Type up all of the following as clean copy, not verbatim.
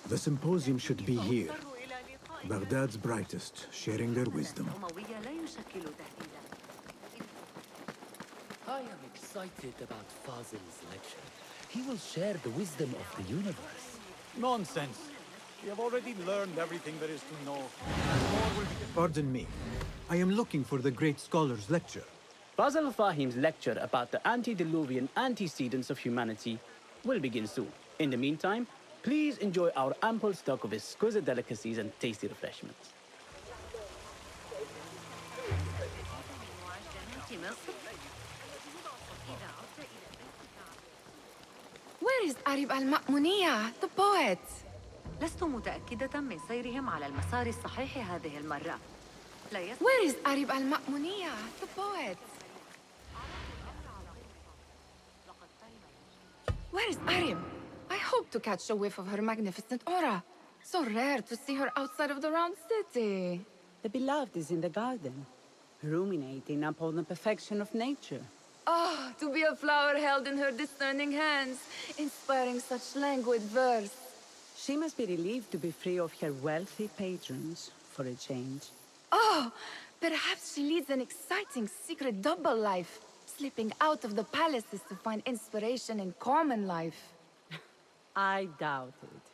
The symposium should be here. Baghdad's brightest, sharing their wisdom. I am excited about Fazil's lecture. He will share the wisdom of the universe. Nonsense. We have already learned everything there is to know. Pardon me. I am looking for the great scholar's lecture. Fazil Fahim's lecture about the antediluvian antecedents of humanity will begin soon. In the meantime, please enjoy our ample stock of exquisite delicacies and tasty refreshments. Where is Arib al-Ma'muniyah, the poet? لست متأكدة من سيرهم على المسار الصحيح هذه المرة. Where is Arib al-Ma'muniyah, the poet? Where is Arib? I hope to catch a whiff of her magnificent aura. So rare to see her outside of the round city. The beloved is in the garden, ruminating upon the perfection of nature. Ah, to be a flower held in her discerning hands, inspiring such languid verse. She must be relieved to be free of her wealthy patrons, for a change. Oh, perhaps she leads an exciting secret double life, slipping out of the palaces to find inspiration in common life. I doubt it.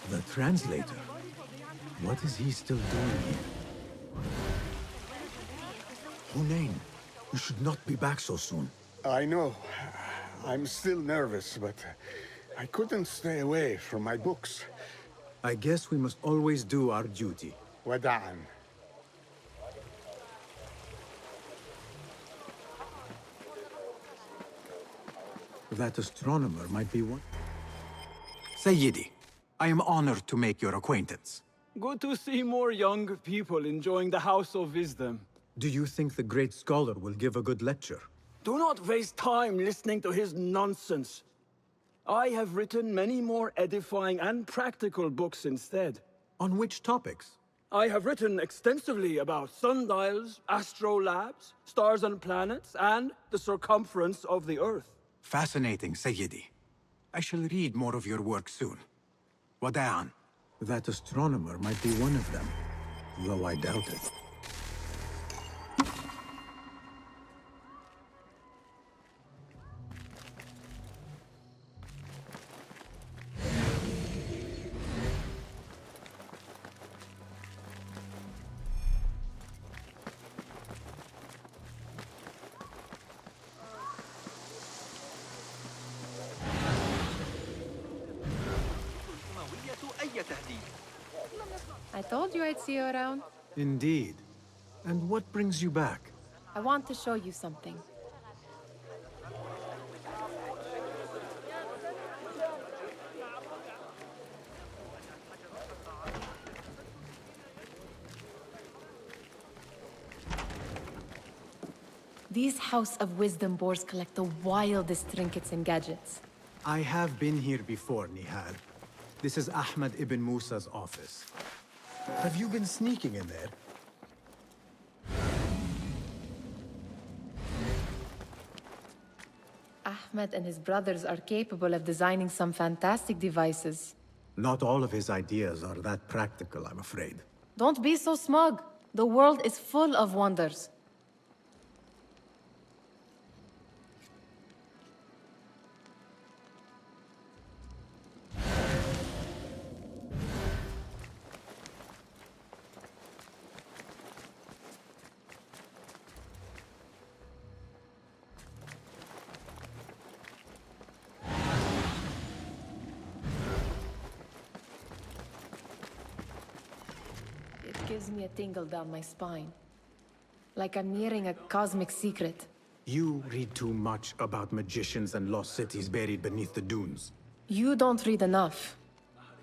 The translator? What is he still doing here? Hunain, you should not be back so soon. I know. I'm still nervous, but I couldn't stay away from my books. I guess we must always do our duty. Wada'an. That astronomer might be one. Sayyidi, I am honored to make your acquaintance. Good to see more young people enjoying the House of Wisdom. Do you think the great scholar will give a good lecture? Do not waste time listening to his nonsense. I have written many more edifying and practical books instead. On which topics? I have written extensively about sundials, astrolabes, stars and planets, and the circumference of the Earth. Fascinating, Sayyidi. I shall read more of your work soon. Wada'an. That astronomer might be one of them, though I doubt it. I told you I'd see you around. Indeed. And what brings you back? I want to show you something. These House of Wisdom boars collect the wildest trinkets and gadgets. I have been here before, Nihal. This is Ahmed ibn Musa's office. Have you been sneaking in there? Ahmed and his brothers are capable of designing some fantastic devices. Not all of his ideas are that practical, I'm afraid. Don't be so smug. The world is full of wonders. It gives me a tingle down my spine. Like I'm nearing a cosmic secret. You read too much about magicians and lost cities buried beneath the dunes. You don't read enough.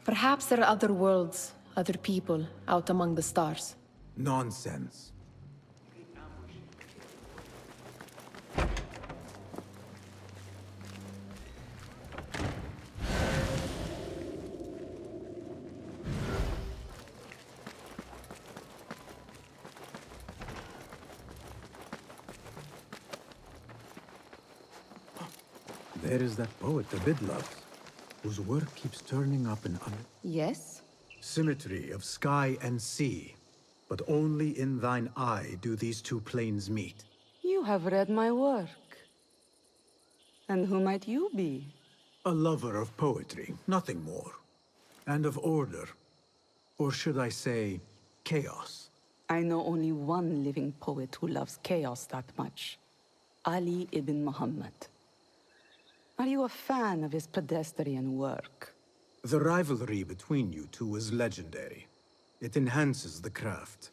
Perhaps there are other worlds, other people, out among the stars. Nonsense. There is that poet the bid loves, whose work keeps turning up in Yes? symmetry of sky and sea. But only in thine eye do these two planes meet. You have read my work. And who might you be? A lover of poetry, nothing more. And of order. Or should I say, chaos. I know only one living poet who loves chaos that much. Ali ibn Muhammad. Are you a fan of his pedestrian work? The rivalry between you two is legendary. It enhances the craft.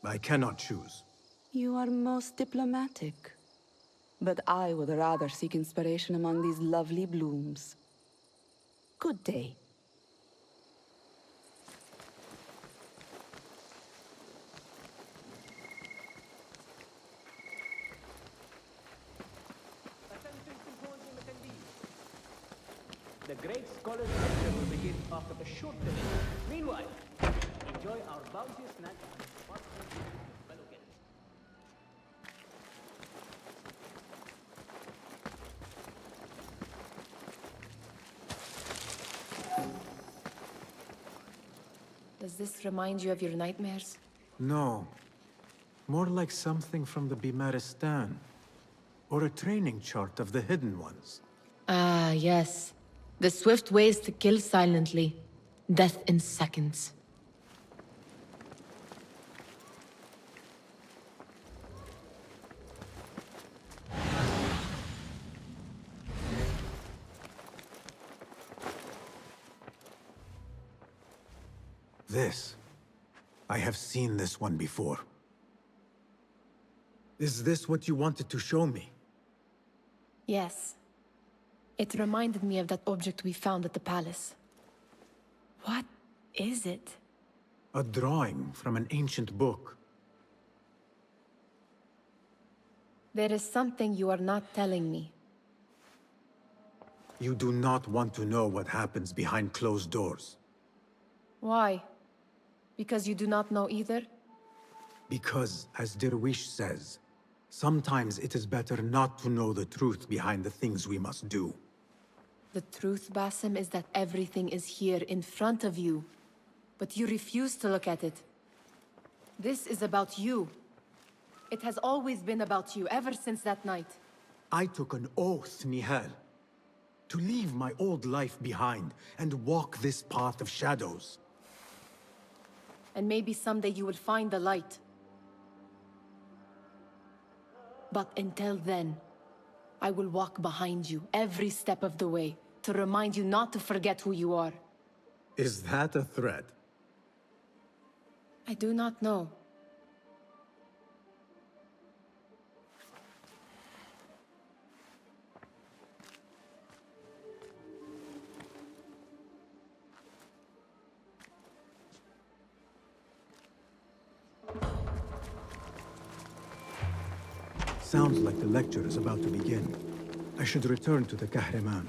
I cannot choose. You are most diplomatic. But I would rather seek inspiration among these lovely blooms. Good day. The great scholar's lecture will begin after a short delay. Meanwhile, enjoy our bounteous snack and sparkling fellow guests. Does this remind you of your nightmares? No. More like something from the Bimaristan. Or a training chart of the Hidden Ones. Ah, yes. The swift ways to kill silently. Death in seconds. This. I have seen this one before. Is this what you wanted to show me? Yes. It reminded me of that object we found at the palace. What is it? A drawing from an ancient book. There is something you are not telling me. You do not want to know what happens behind closed doors. Why? Because you do not know either? Because, as Derwish says, sometimes it is better not to know the truth behind the things we must do. The truth, Basim, is that everything is here in front of you. But you refuse to look at it. This is about you. It has always been about you, ever since that night. I took an oath, Nihal, to leave my old life behind and walk this path of shadows. And maybe someday you will find the light. But until then, I will walk behind you every step of the way to remind you not to forget who you are. Is that a threat? I do not know. Sounds like the lecture is about to begin. I should return to the Kahraman.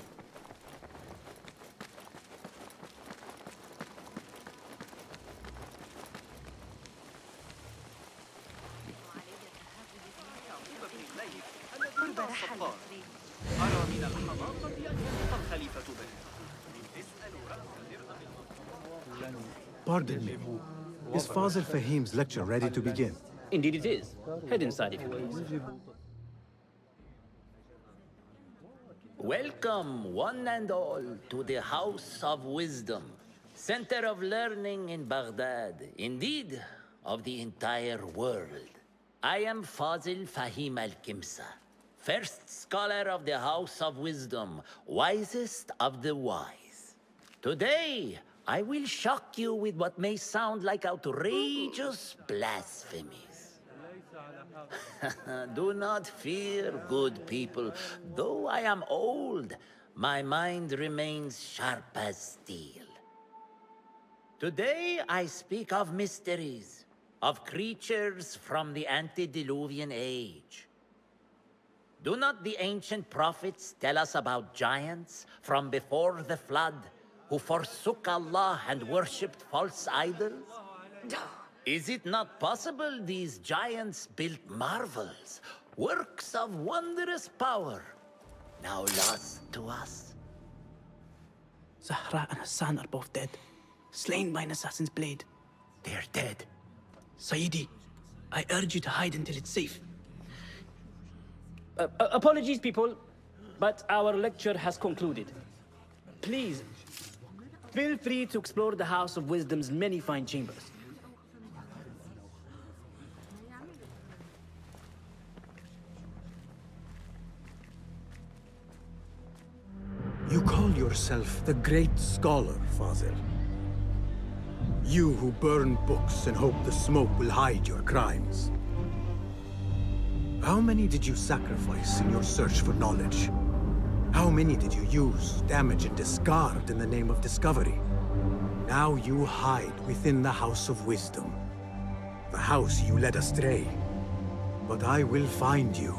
Pardon me. Is Fazil Fahim's lecture ready to begin? Indeed it is. Head inside if you please. Welcome, one and all, to the House of Wisdom, center of learning in Baghdad, indeed, of the entire world. I am Fazil Fahim al-Kimsa, first scholar of the House of Wisdom, wisest of the wise. Today, I will shock you with what may sound like outrageous blasphemies. Do not fear, good people. Though I am old, my mind remains sharp as steel. Today I speak of mysteries, of creatures from the antediluvian age. Do not the ancient prophets tell us about giants from before the flood who forsook Allah and worshipped false idols? Is it not possible these giants built marvels, works of wondrous power, now lost to us? Zahra and Hassan are both dead, slain by an assassin's blade. They're dead. Sayyidi, I urge you to hide until it's safe. Apologies, people, but our lecture has concluded. Please, feel free to explore the House of Wisdom's many fine chambers. You call yourself the great scholar, Fazil. You who burn books and hope the smoke will hide your crimes. How many did you sacrifice in your search for knowledge? How many did you use, damage, and discard in the name of discovery? Now you hide within the House of Wisdom. The house you led astray. But I will find you.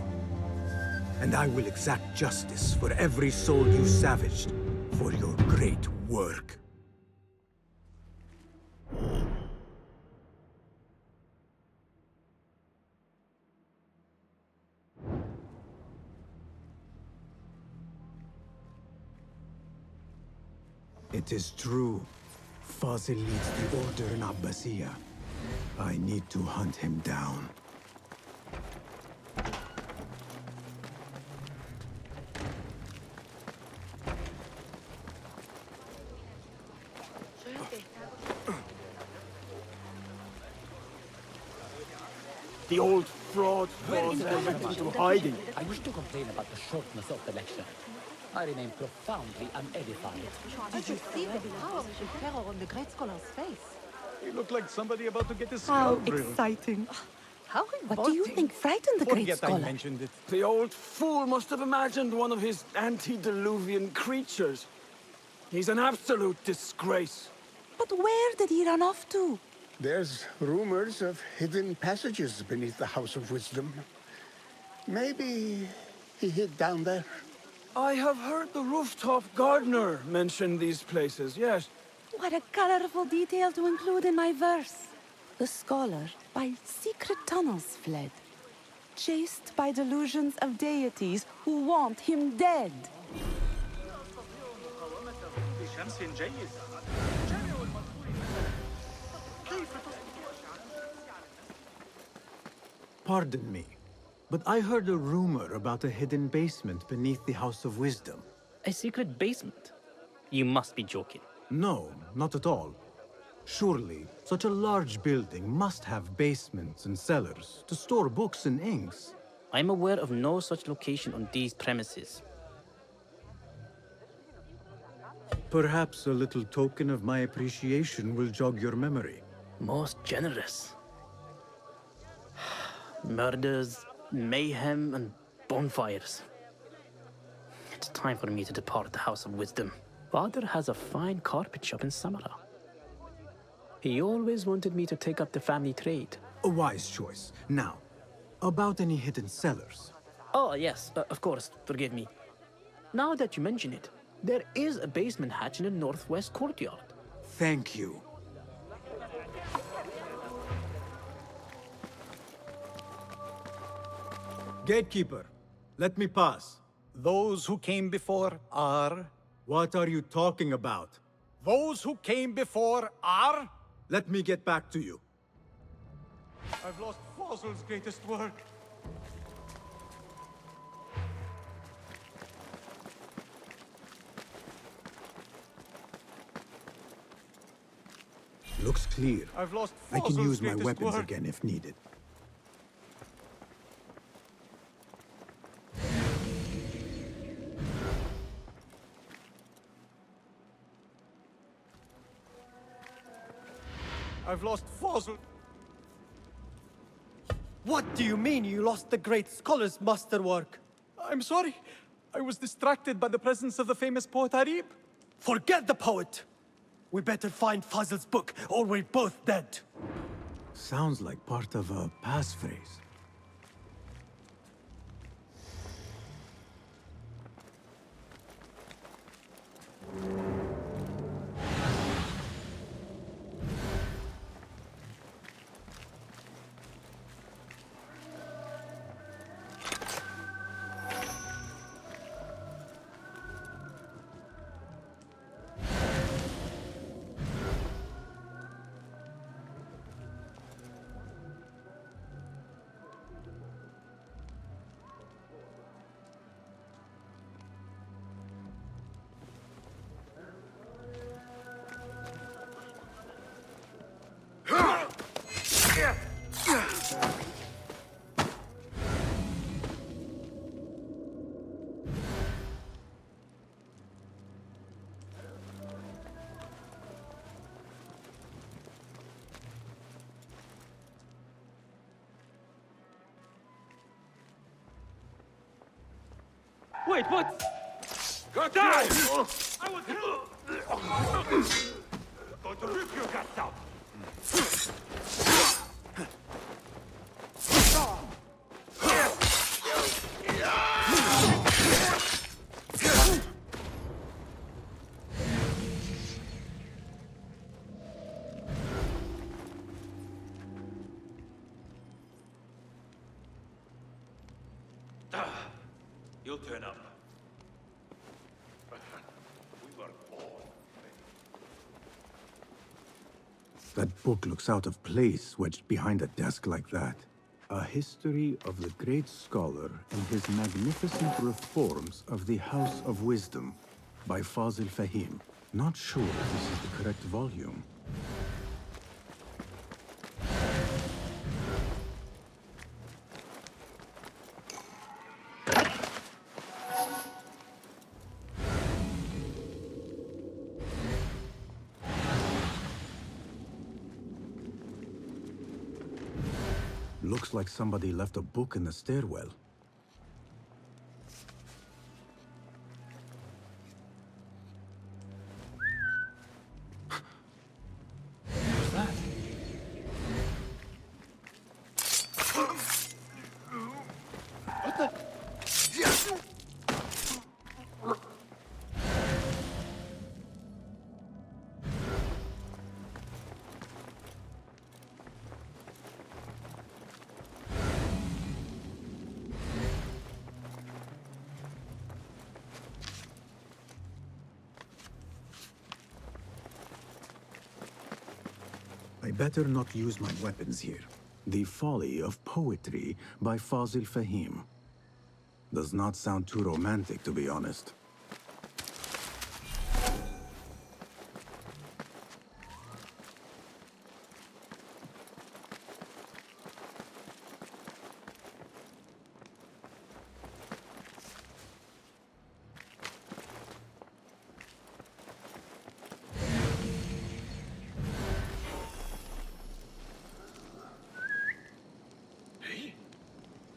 And I will exact justice for every soul you savaged for your great work. It is true. Fazil leads the Order in Abbasiyah. I need to hunt him down. The old fraud throws everything to hiding. I wish to complain about the shortness of the lecture. I remain profoundly unedified. Did you see the power of terror on the great scholar's face? He looked like somebody about to get his How skull drilled. exciting. How What do you think frightened the great Forget I scholar? mentioned it. The old fool must have imagined one of his antediluvian creatures. He's an absolute disgrace. But where did he run off to? There's rumors of hidden passages beneath the House of Wisdom. Maybe he hid down there. I have heard the rooftop gardener mention these places, yes. What a colorful detail to include in my verse. The scholar by secret tunnels fled, chased by delusions of deities who want him dead. Pardon me, but I heard a rumor about a hidden basement beneath the House of Wisdom. A secret basement? You must be joking. No, not at all. Surely, such a large building must have basements and cellars to store books and inks. I'm aware of no such location on these premises. Perhaps a little token of my appreciation will jog your memory. Most generous. Murders, mayhem, and bonfires. It's time for me to depart the House of Wisdom. Father has a fine carpet shop in Samara. He always wanted me to take up the family trade. A wise choice. Now, about any hidden cellars. Oh, yes, of course, forgive me. Now that you mention it, there is a basement hatch in the northwest courtyard. Thank you. Gatekeeper, let me pass. Those who came before are... What are you talking about? Those who came before are... Let me get back to you. I've lost Fazil's greatest work. Looks clear. I've lost I can Fazil's use my greatest weapons work. again if needed. I've lost Fazil. What do you mean you lost the great scholar's masterwork? I'm sorry. I was distracted by the presence of the famous poet Harib. Forget the poet! We better find Fazl's book, or we're both dead. Sounds like part of a passphrase. Wait, what? Go die! I was going to rip your guts out! You'll turn up. We were born. That book looks out of place, wedged behind a desk like that. A history of the great scholar and his magnificent reforms of the House of Wisdom by Fazil Fahim. Not sure if this is the correct volume. Looks like somebody left a book in the stairwell. What's that? What the? I better not use my weapons here. The Folly of Poetry by Fazil Fahim. Does not sound too romantic, to be honest.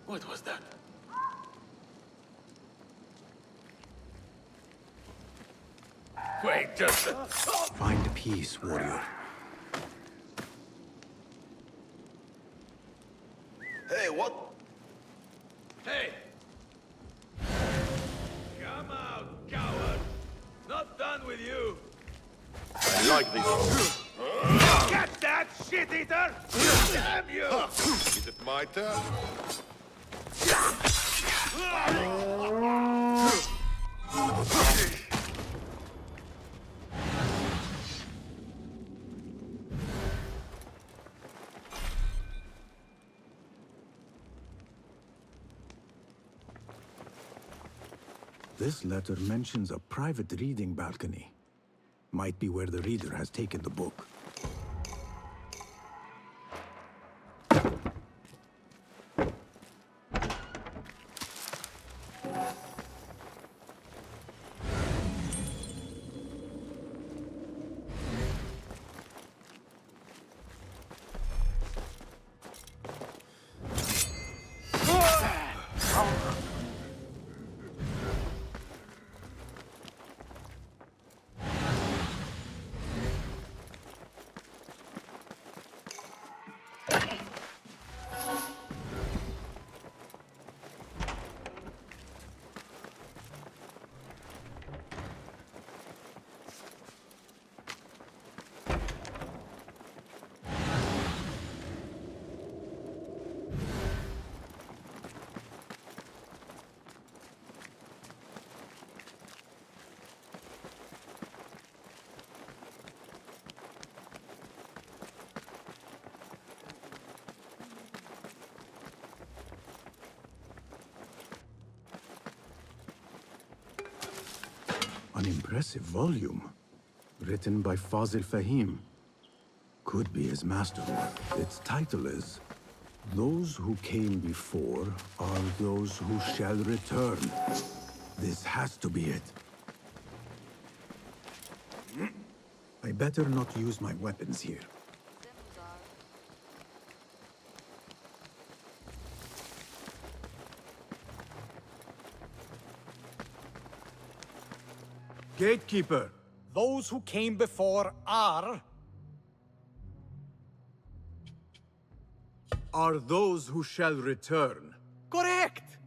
What was that? Wait, just Find peace, warrior. Hey, what? Hey! Come out, coward! Not done with you! I like this. Get that, shit-eater! Damn you! Is it my turn? This letter mentions a private reading balcony. Might be where the reader has taken the book. An impressive volume. Written by Fazil Fahim. Could be his masterwork. Its title is Those Who Came Before Are Those Who Shall Return. This has to be it. I better not use my weapons here. Gatekeeper, Those who came before are those who shall return. correct.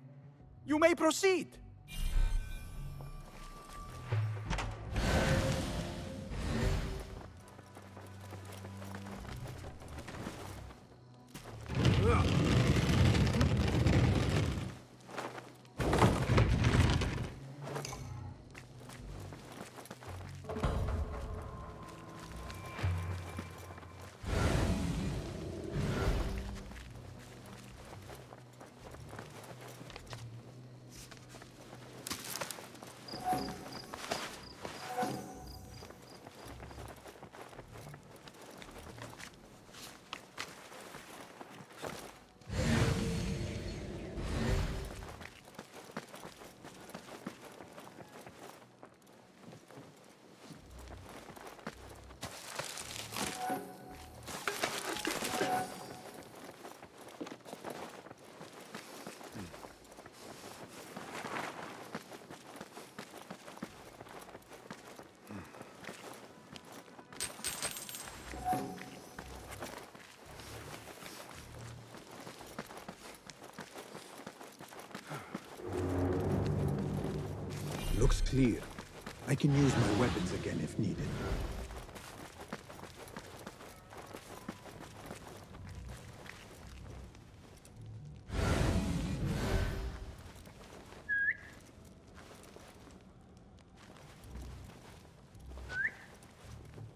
You may proceed. Looks clear. I can use my weapons again if needed.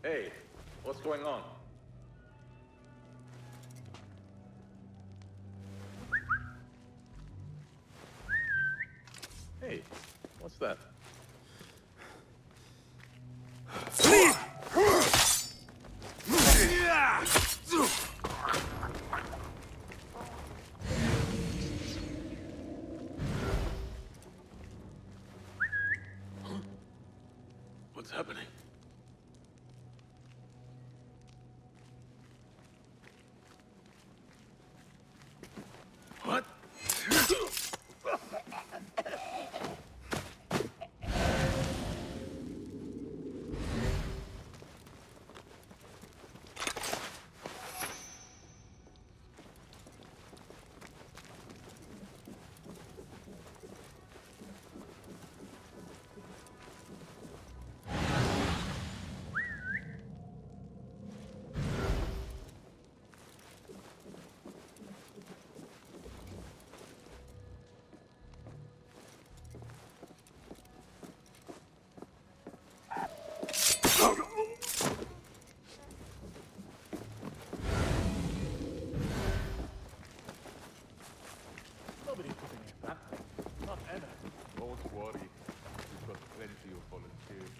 Hey, what's going on? Hey, what's that? What's happening? What? Don't worry, we've got plenty of volunteers.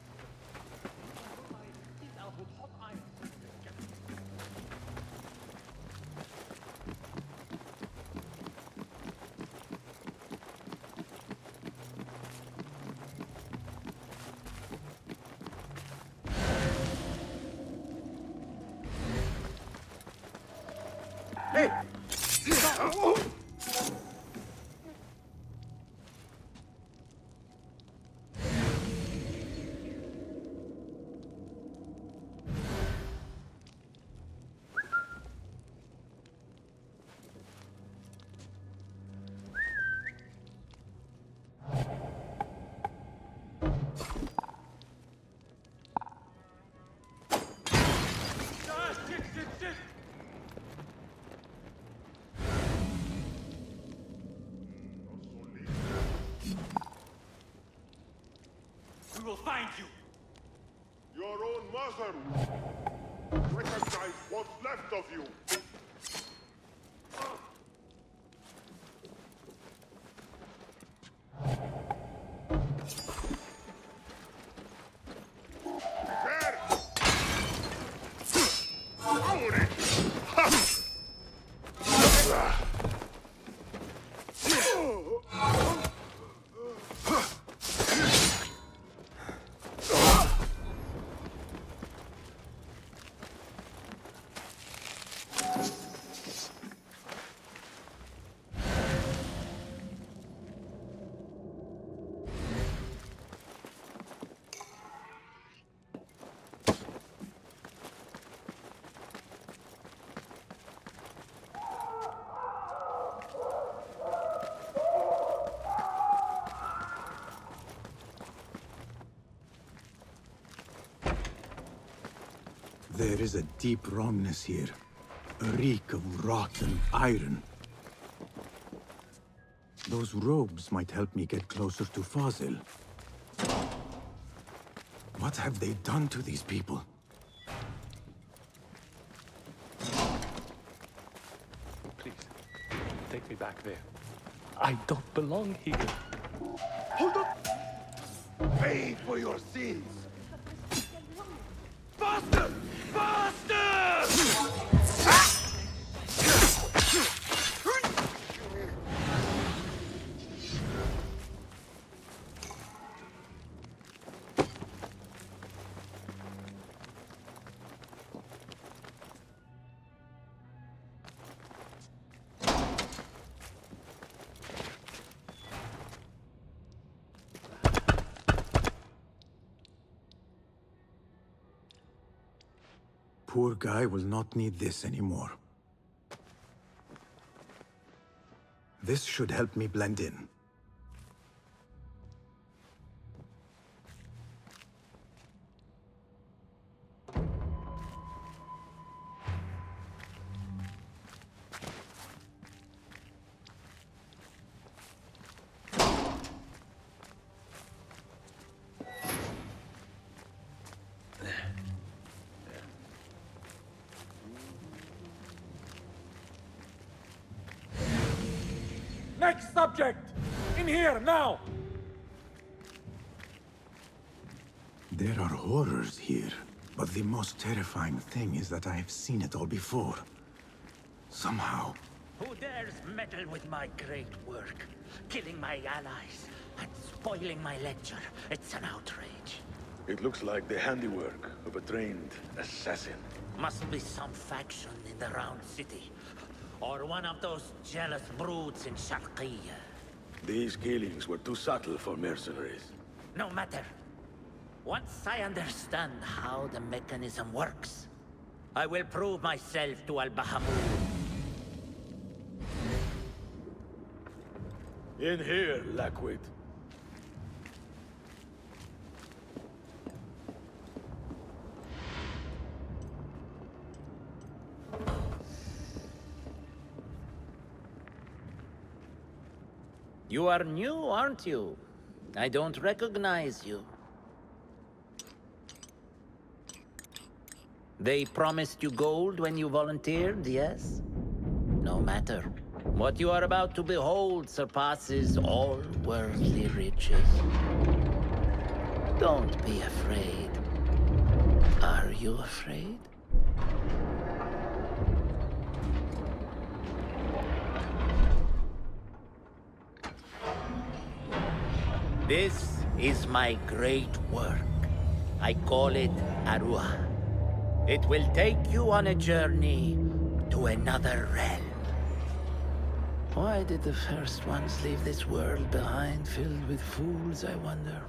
We will find you. Your own mother will recognize what's left of you. There is a deep wrongness here. A reek of rotten iron. Those robes might help me get closer to Fazil. What have they done to these people? Please, take me back there. I don't belong here. Hold up! Pay for your sins! Faster! Faster! Poor guy will not need this anymore. This should help me blend in. Next subject! In here, now! There are horrors here, but the most terrifying thing is that I have seen it all before. Somehow. Who dares meddle with my great work? Killing my allies and spoiling my lecture. It's an outrage. It looks like the handiwork of a trained assassin. Must be some faction in the Round City. Or one of those jealous broods in Sharqiyya. These killings were too subtle for mercenaries. No matter. Once I understand how the mechanism works, I will prove myself to Al-Bahamut. In here, Lackwit. You are new, aren't you? I don't recognize you. They promised you gold when you volunteered, yes? No matter. What you are about to behold surpasses all worldly riches. Don't be afraid. Are you afraid? This is my great work. I call it Arua. It will take you on a journey to another realm. Why did the first ones leave this world behind filled with fools, I wonder?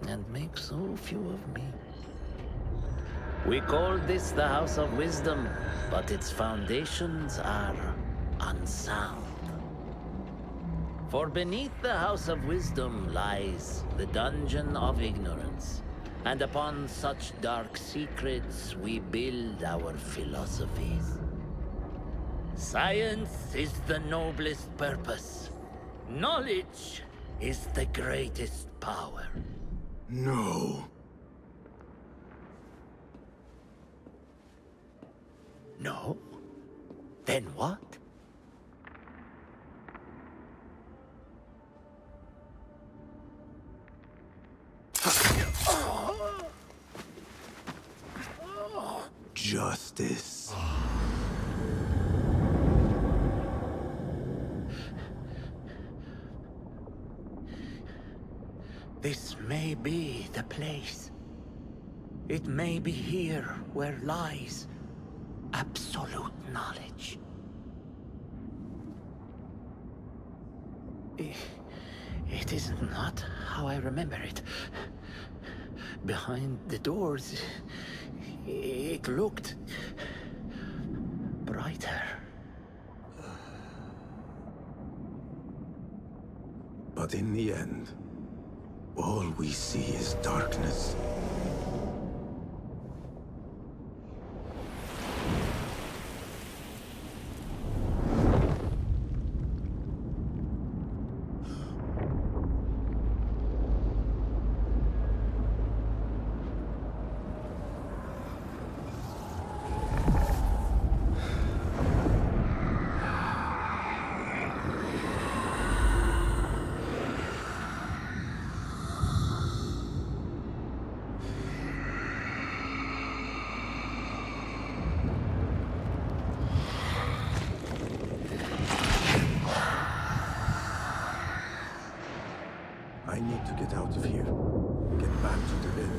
And make so few of me. We called this the House of Wisdom, but its foundations are unsound. For beneath the House of Wisdom lies the Dungeon of Ignorance. And upon such dark secrets, we build our philosophies. Science is the noblest purpose. Knowledge is the greatest power. No. No? Then what? Justice. This may be the place. It may be here where lies absolute knowledge. It is not how I remember it. Behind the doors, it looked brighter. But in the end, all we see is darkness. I need to get out of here. Get back to the inn.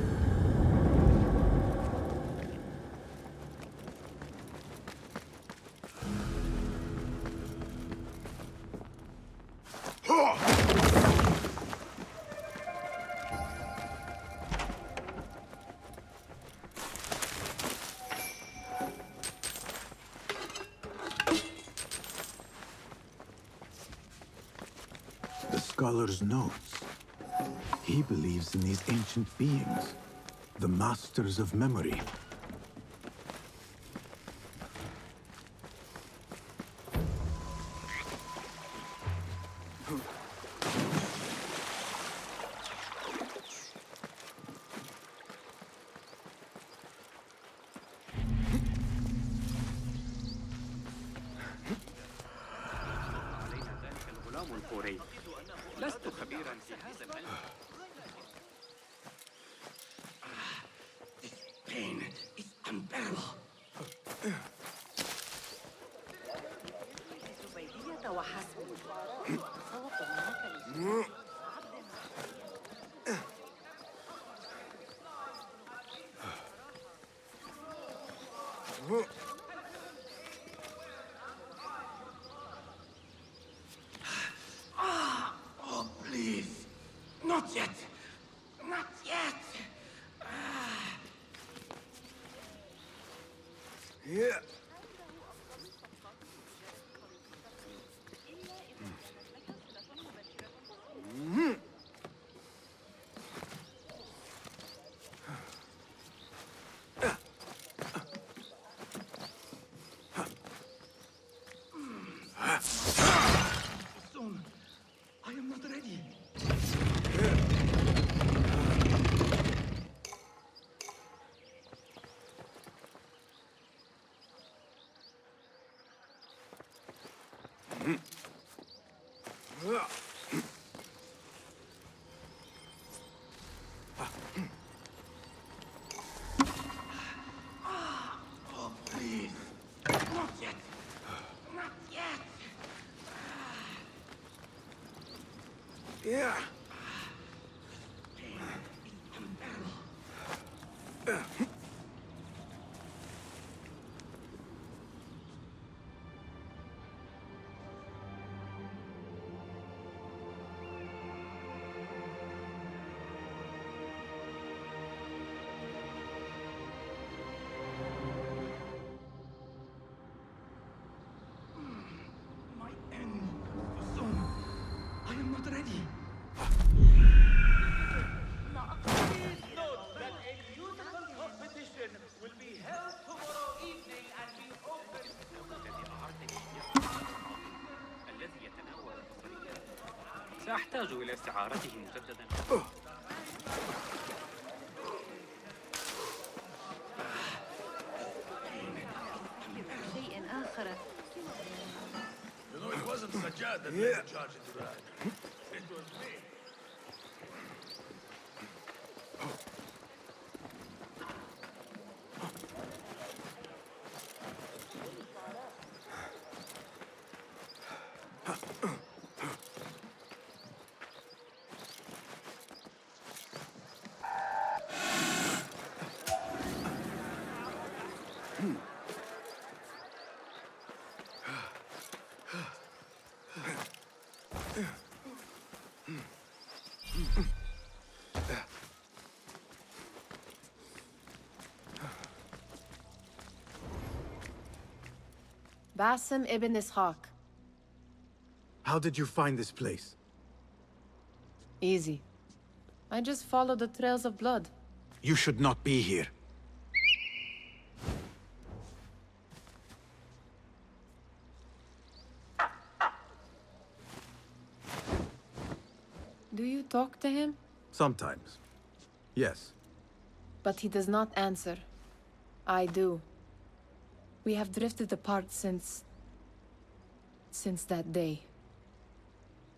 The scholar's notes. He believes in these ancient beings, the masters of memory. لست خبيرا في هذا العلم. This pain is unbearable. زبيدية وحسب. تصوت هناك Oh, please. Not yet. Not yet. Yeah. Soon. I am not ready. Oh, please. Not yet. Not yet. Yeah. Pain is unbearable. My end. Soon. I am not ready. Please note that a musical competition will be held tomorrow evening and be open to the الذي يتناول البصريات. سأحتاج إلى استعارته مجددا. شيء آخر. You know, it wasn't Sajjad that led the charge into that. It was me. Basim ibn Ishaq. How did you find this place? Easy. I just followed the trails of blood. You should not be here. Do you talk to him? Sometimes. Yes. But he does not answer. I do. We have drifted apart since that day.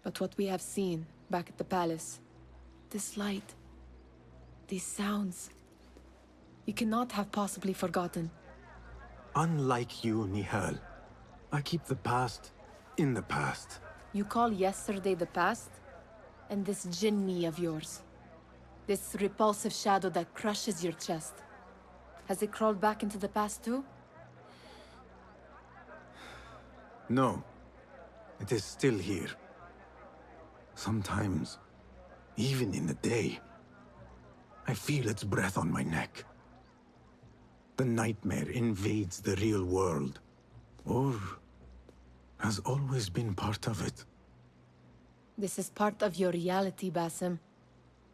But what we have seen back at the palace, this light, these sounds, you cannot have possibly forgotten. Unlike you, Nihal, I keep the past in the past. You call yesterday the past? And this jinni of yours. This repulsive shadow that crushes your chest. Has it crawled back into the past too? No. It is still here. Sometimes, even in the day, I feel its breath on my neck. The nightmare invades the real world, or has always been part of it. This is part of your reality, Basim.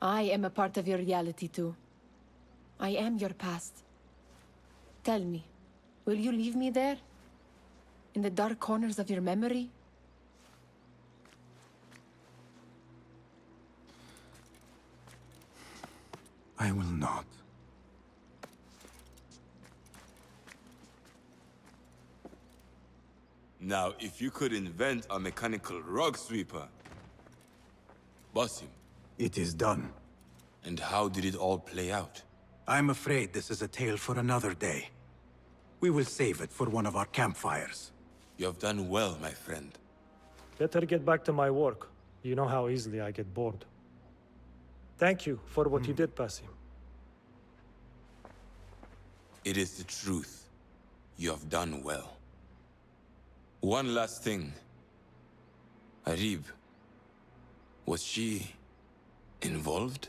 I am a part of your reality too. I am your past. Tell me, will you leave me there? In the dark corners of your memory? I will not. Now, if you could invent a mechanical rug sweeper... Basim. It is done. And how did it all play out? I'm afraid this is a tale for another day. We will save it for one of our campfires. You have done well, my friend. Better get back to my work. You know how easily I get bored. Thank you for what you did, Basim. It is the truth. You have done well. One last thing. Arib. Was she... involved?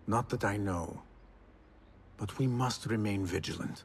Not that I know. But we must remain vigilant.